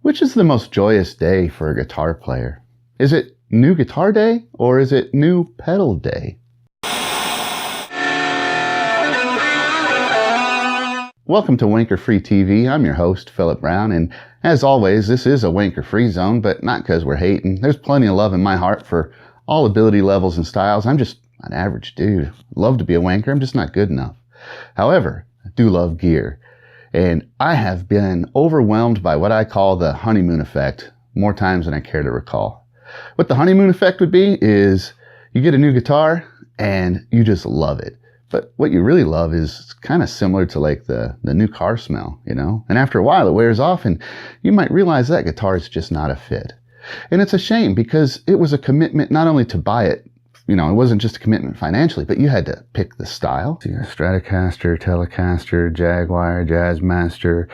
Which is the most joyous day for a guitar player? Is it new guitar day or is it new pedal day? Welcome to Wanker Free TV. I'm your host, Philip Brown, and as always, this is a Wanker Free zone, but not because we're hating. There's plenty of love in my heart for all ability levels and styles. I'm just an average dude. Love to be a wanker, I'm just not good enough. However, I do love gear. And I have been overwhelmed by what I call the honeymoon effect more times than I care to recall. What the honeymoon effect would be is you get a new guitar and you just love it. But what you really love is kind of similar to like the new car smell, you know? And after a while it wears off and you might realize that guitar is just not a fit. And it's a shame because it was a commitment not only to buy it, you know, it wasn't just a commitment financially, but you had to pick the style. So you got Stratocaster, Telecaster, Jaguar, Jazzmaster,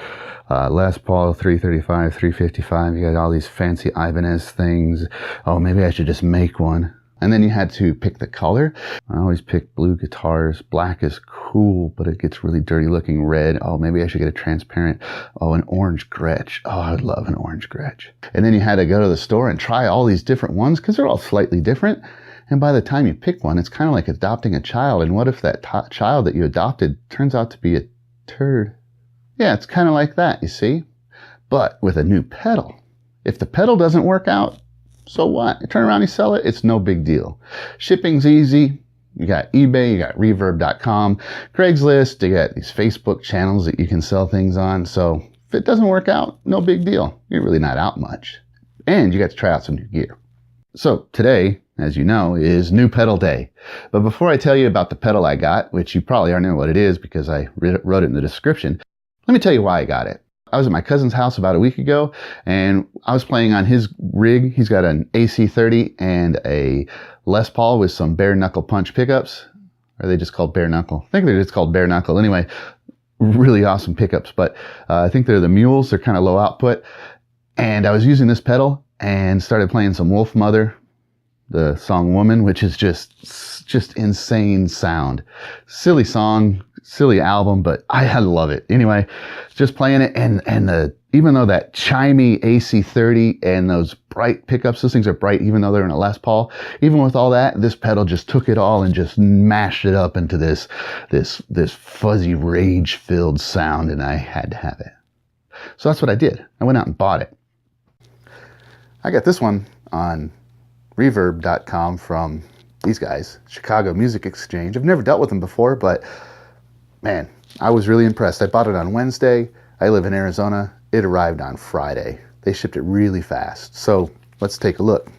Les Paul 335, 355. You got all these fancy Ibanez things. Oh, maybe I should just make one. And then you had to pick the color. I always pick blue guitars. Black is cool, but it gets really dirty looking. Red. Oh, maybe I should get a transparent. Oh, an orange Gretsch. Oh, I would love an orange Gretsch. And then you had to go to the store and try all these different ones because they're all slightly different. And by the time you pick one, it's kind of like adopting a child. And what if that child that you adopted turns out to be a turd? Yeah, it's kind of like that, you see? But with a new pedal. If the pedal doesn't work out, so what? You turn around, you sell it, it's no big deal. Shipping's easy. You got eBay, you got reverb.com, Craigslist, you got these Facebook channels that you can sell things on. So if it doesn't work out, no big deal. You're really not out much. And you get to try out some new gear. So today, as you know, is new pedal day. But before I tell you about the pedal I got, which you probably already know what it is because I wrote it in the description, let me tell you why I got it. I was at my cousin's house about a week ago, and I was playing on his rig. He's got an AC30 and a Les Paul with some bare knuckle punch pickups. Or are they just called bare knuckle? I think they're just called bare knuckle. Anyway, really awesome pickups, but I think they're the mules. They're kind of low output. And I was using this pedal and started playing some Wolf Mother, the song Woman, which is just insane sound. Silly song, silly album, but I love it. Anyway, just playing it and even though that chimey AC30 and those bright pickups, those things are bright even though they're in a Les Paul, even with all that, this pedal just took it all and just mashed it up into this fuzzy rage-filled sound, and I had to have it. So that's what I did. I went out and bought it. I got this one on reverb.com from these guys, Chicago Music Exchange. I've never dealt with them before, but man, I was really impressed. I bought it on Wednesday. I live in Arizona. It arrived on Friday. They shipped it really fast. So let's take a look.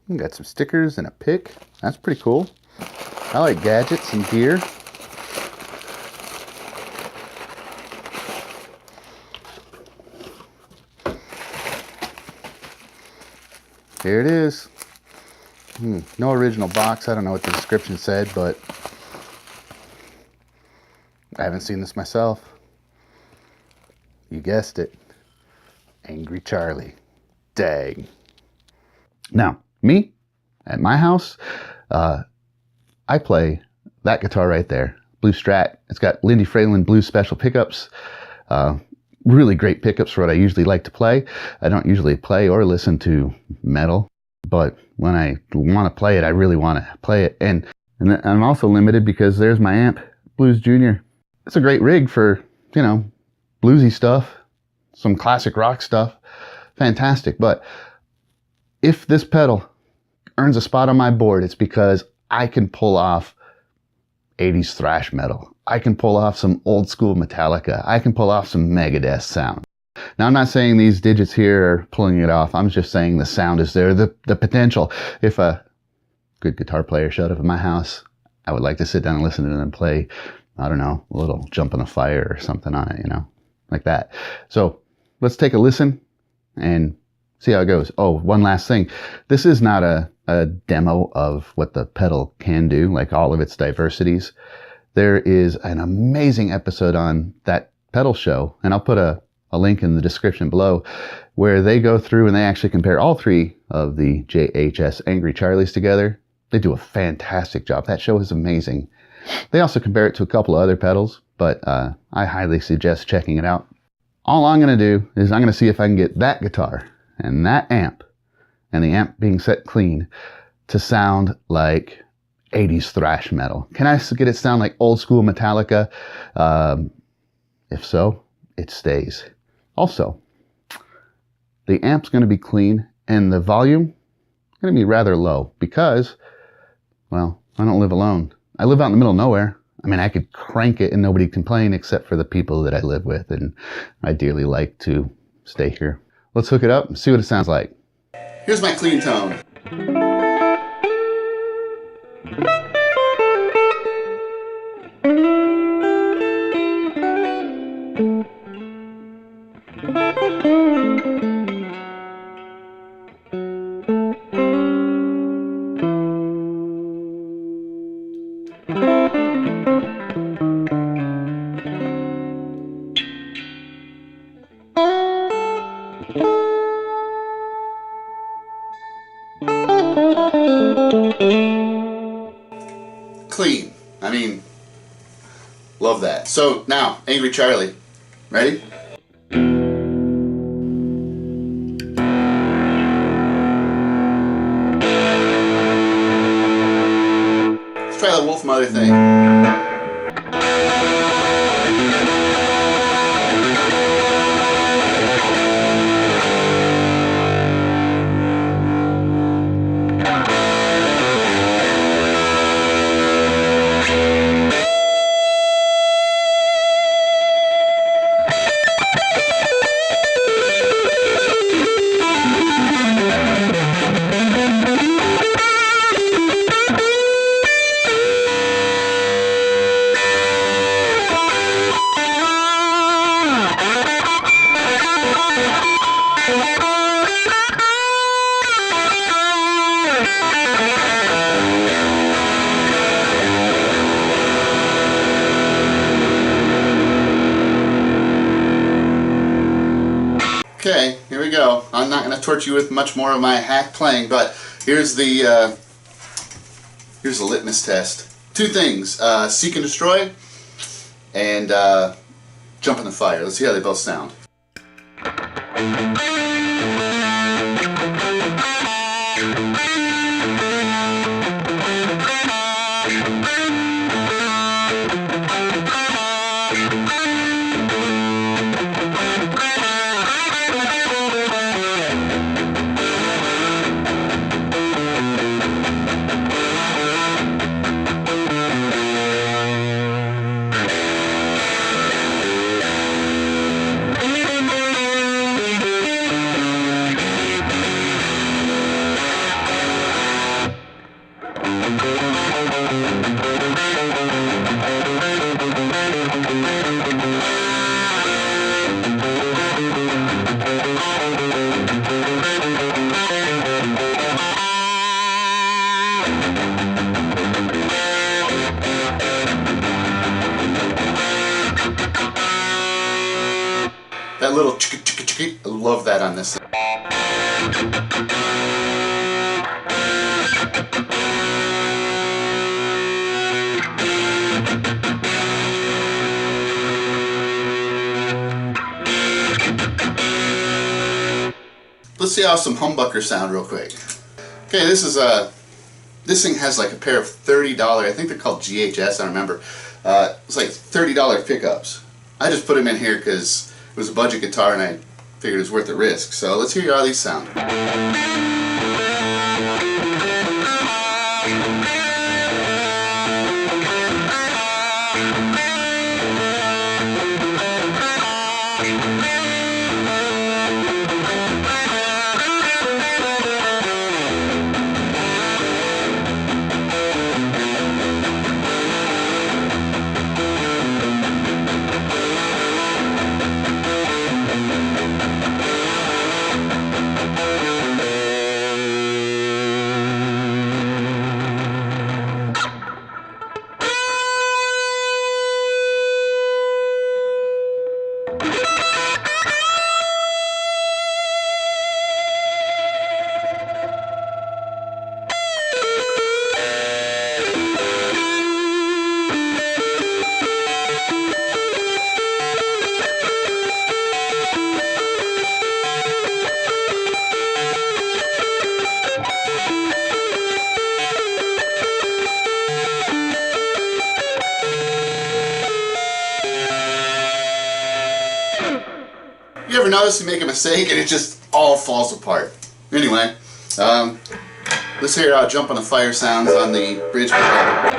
We got some stickers and a pick. That's pretty cool. I like gadgets and gear. Here it is. No original box. I don't know what the description said, but I haven't seen this myself. You guessed it. Angry Charlie. Dang. Now, me, at my house, I play that guitar right there. Blue Strat. It's got Lindy Fralin Blues Special pickups. Really great pickups for what I usually like to play. I don't usually play or listen to metal, but when I want to play it, I really want to play it. And I'm also limited because there's my amp, Blues Jr. It's a great rig for, you know, bluesy stuff, some classic rock stuff. Fantastic. But if this pedal earns a spot on my board, it's because I can pull off 80s thrash metal. I can pull off some old school Metallica. I can pull off some Megadeth sound. Now, I'm not saying these digits here are pulling it off. I'm just saying the sound is there, the potential. If a good guitar player showed up at my house, I would like to sit down and listen to them play, I don't know, a little Jump in the Fire or something on it, you know, like that. So let's take a listen and see how it goes. Oh, one last thing. This is not a demo of what the pedal can do, like all of its diversities. There is an amazing episode on that pedal show, and I'll put a link in the description below, where they go through and they actually compare all three of the JHS Angry Charlies together. They do a fantastic job. That show is amazing. They also compare it to a couple of other pedals, but I highly suggest checking it out. all I'm going to do is I'm going to see if I can get that guitar and that amp, and the amp being set clean, to sound like 80s thrash metal. Can I get it sound like old school Metallica? If so, it stays. Also, the amp's going to be clean and the volume going to be rather low because, well, I don't live alone. I live out in the middle of nowhere. I mean, I could crank it and nobody complain except for the people that I live with, and I dearly like to stay here. Let's hook it up and see what it sounds like. Here's my clean tone. Clean. I mean, love that. So now, Angry Charlie, ready? Let's try the Wolf Mother thing. Okay, here we go. I'm not going to torture you with much more of my hack playing, but here's the litmus test. Two things: seek and destroy, and jump in the fire. Let's see how they both sound. That little chicka chicka chicka, I love that on this. Let's see how some humbuckers sound real quick. Okay, this thing has like a pair of $30, I think they're called JHS, I don't remember. It's like $30 pickups. I just put them in here because it was a budget guitar and I figured it was worth the risk. So let's hear how these sound. You ever notice you make a mistake and it just all falls apart? Anyway, let's hear jump on the fire sounds on the bridge pedal.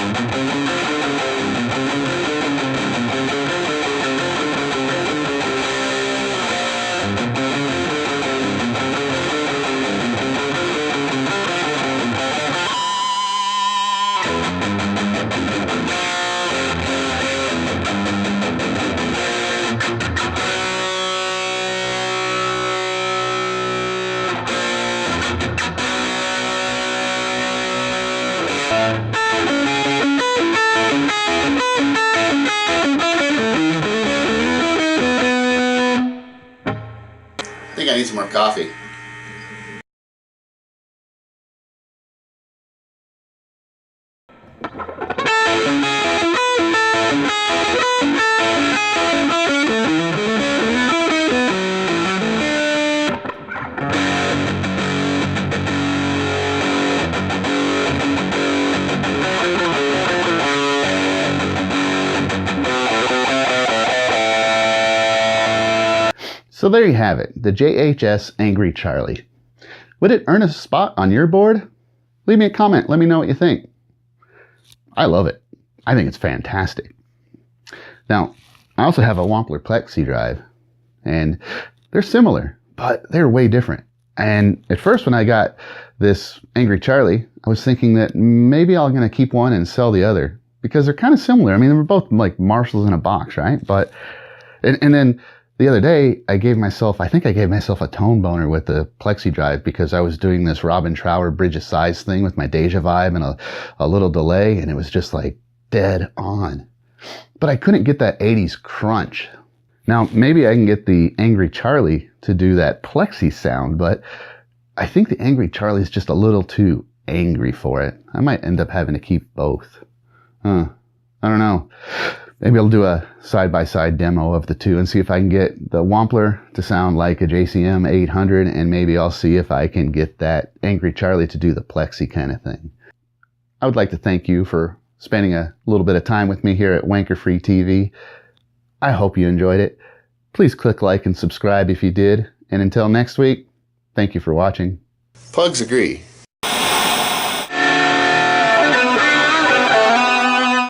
I think I need some more coffee. So there you have it, the JHS Angry Charlie. Would it earn a spot on your board? Leave me a comment, let me know what you think. I love it. I think it's fantastic. Now, I also have a Wampler Plexi drive, and they're similar, but they're way different. And at first when I got this Angry Charlie, I was thinking that maybe I'm going to keep one and sell the other, because they're kind of similar. I mean, they're both like Marshalls in a box, right? But, and then the other day, I think I gave myself a tone boner with the Plexi drive because I was doing this Robin Trower Bridge of Size thing with my Deja Vibe and a little delay, and it was just like dead on. But I couldn't get that 80s crunch. Now, maybe I can get the Angry Charlie to do that Plexi sound, but I think the Angry Charlie is just a little too angry for it. I might end up having to keep both. I don't know. Maybe I'll do a side-by-side demo of the two and see if I can get the Wampler to sound like a JCM 800, and maybe I'll see if I can get that Angry Charlie to do the Plexi kind of thing. I would like to thank you for spending a little bit of time with me here at Wanker Free TV. I hope you enjoyed it. Please click like and subscribe if you did. And until next week, thank you for watching. Pugs agree.